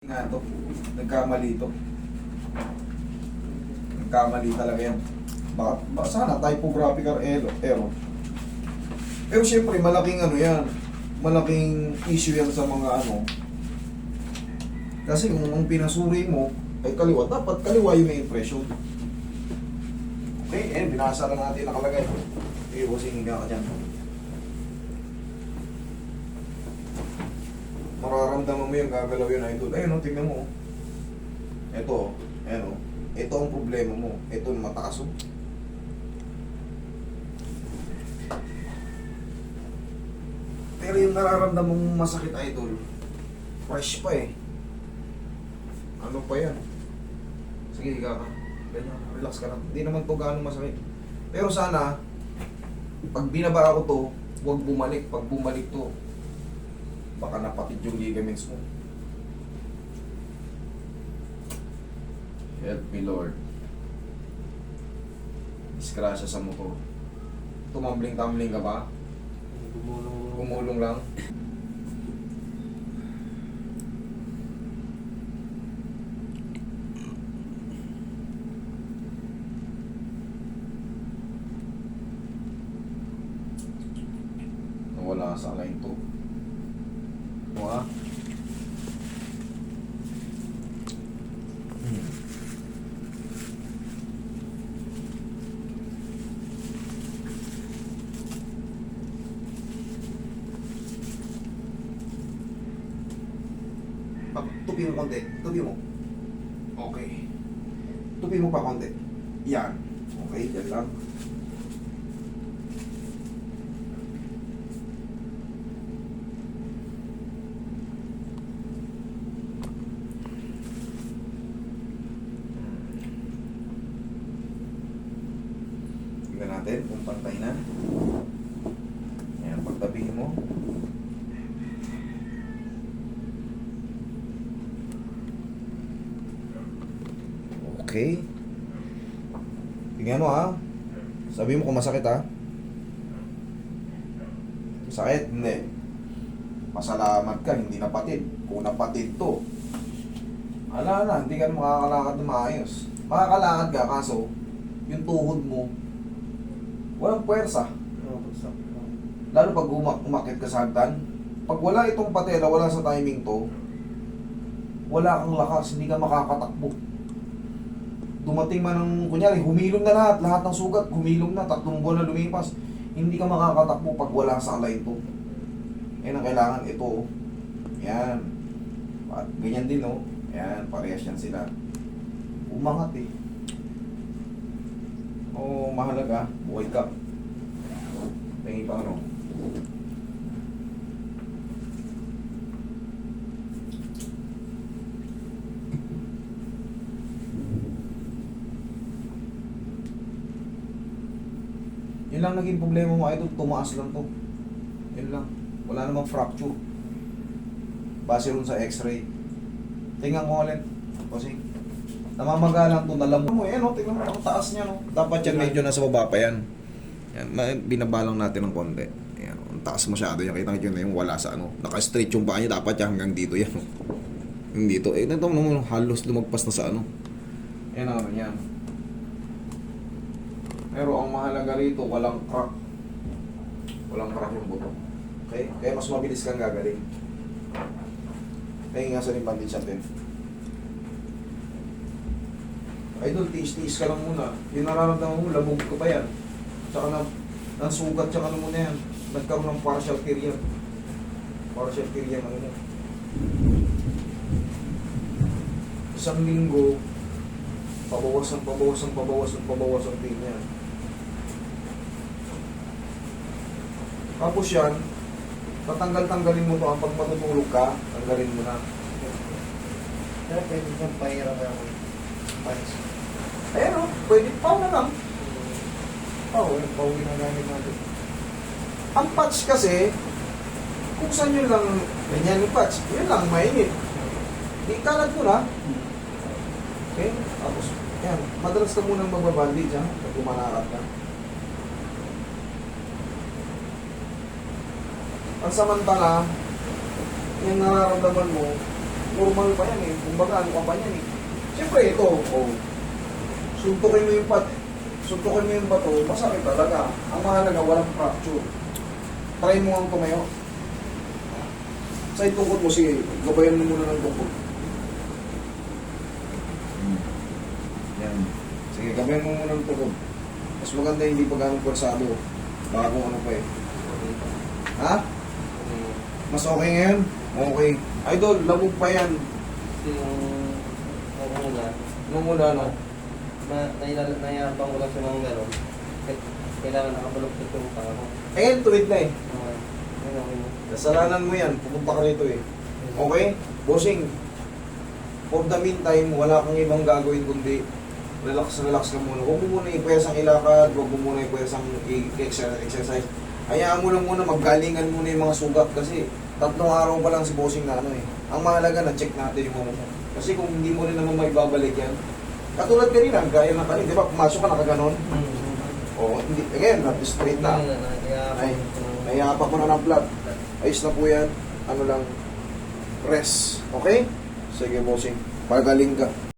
Nga to, nagkamali to. Nagkamali talaga yan. Baka sana typographical error. Pero syempre, malaking ano yan. Malaking issue yan sa mga ano. Kasi kung ang pinasuri mo ay kaliwa, dapat kaliwa yung may impression. Okay, binasa na natin nakalagay. Iwasin nga ka dyan. Mararamdaman mo yung gagalaw yun, idol. Ayun, oh, tingnan mo. Ito, ayun, oh. Ito ang problema mo. Ito yung mataas, oh. Pero yung nararamdaman mong masakit, idol, fresh pa eh. Ano pa yan? Sige, higa ka. Ganyan, relax ka lang. Hindi naman to gaano masakit. Pero sana, pag binaba ko to, huwag bumalik. Pag bumalik to, baka napatid yung ligaments mo. Help me, Lord. Disgrasya sa motor. Tumambling-tumbling ka ba? Gumulong lang. Nawala sa line to. Wah. Tupi mo konti. Tupi mo. Okay. Tupi mo pa konti. Yan. Okay, yan lang. Tingnan natin kung pantay na. Yan, pagtabihin mo. Okay. Tingnan mo ha. Sabi mo kung masakit ha. Sakit? Hindi. Pasalamat ka, hindi napatid. Kung napatid to, ala na, hindi ka makakalakad na maayos. Makakalakad ka, kaso, yung tuhod mo, walang puwersa. Lalo pag umakit ka sa hagdan, pag wala itong patela, wala sa timing to, wala kang lakas, hindi ka makakatakbo. Dumating man ng, kunyari, humilom na lahat ng sugat, humilom na, 3 buwan na lumipas, hindi ka makakatakbo pag wala sa alay ito. Yan ang kailangan, ito. Yan. Ganyan din, no? Yan, parehas yan sila. Umangat eh. Oo, mahalaga, buhay ka. Tingin pa ano. Yun lang naging problema mo, idol, tumaas lang to. Yun lang. Wala namang fracture. Base rin sa x-ray. Tingnan mo ulit. Kasi, namamaga lang to, nalamot mo. Yan o, tingnan mo, ang taas niya, no? Dapat yan, medyo nasa baba pa yan. Yan, binabalang natin ng konti. Yan, ang taas masyado yan. Kita nyo na yung wala sa ano. Naka-straight yung paa niya, dapat yan hanggang dito yan. Yung dito, ito naman, halos lumagpas na sa ano. Yan ang ano yan. Pero ang mahalaga rito, walang crack. Walang crack yung buto. Okay? Kaya mas mabilis kang gagaling. Kaya nga sa rin bandage natin. Idol, tiis-tiis ka lang muna. Yung nararamdaman mo, labog ka pa yan. Tsaka ng sugat, tsaka ano mo na yan. Nagkaroon ng partial tear yan. Partial tear yan, ano mo. Isang linggo, pabawas ang pain yan. Tapos yan, tatanggal-tanggalin mo to pag matutulog ka, tanggalin mo na. Pero pwede kang pahirap ako. Punch. Ayan o, pwede pa na lang. Pauwi na gamit natin. Ang patch kasi, kung saan yun lang, ganyan yung patch, yun lang, mainit. Ikalat mo na. Okay? Tapos, yan, madalas ka munang magbabandage ha, pag umanakap ka. Ang samantala, yung nararamdaman mo, normal pa yan eh. Kumbaga, ano ka pa yan eh. Siyempre ito, oh. Suntukin mo yung suntukin mo yung bato, masakit talaga. Ang mahalaga, walang fracture. Try mo ang tumayo. Sa itungkod mo, sige, gabayan mo muna ng tungkod. Yan. Sige, gabayan mo muna ng tungkod. Mas maganda hindi pa ganong pwersado. Baka kung ano pa eh. Ha? Mas okay ngayon? Okay. Idol, lamog pa yan. Yung Nung muna, no? nayabang ko lang sa mga gano'n. Kailangan nakabaluktot yung paa ko. Eh, tuwid na eh. Okay. Kasalanan mo yan, pupunta ka rito eh. Okay? Bossing, for the meantime, wala kang ibang gagawin kundi relax ka muna. Huwag mo muna ipwesang ilakad, huwag mo muna ipwesang exercise. Hayaan mo lang muna, maggalingan muna yung mga sugat kasi 3 araw pa lang si Bossing na ano eh. Ang mahalaga na check natin yung ano mo. Kasi kung hindi mo rin naman maibabalik yan, katulad kanina, gaya na kanina, di ba, pumasok ka nakaganon? Oo, hindi, again, not straight na. Ay, nayapak mo na ng flat. Ayos na po yan. Ano lang, rest. Okay? Sige, Bossing. Pagaling ka.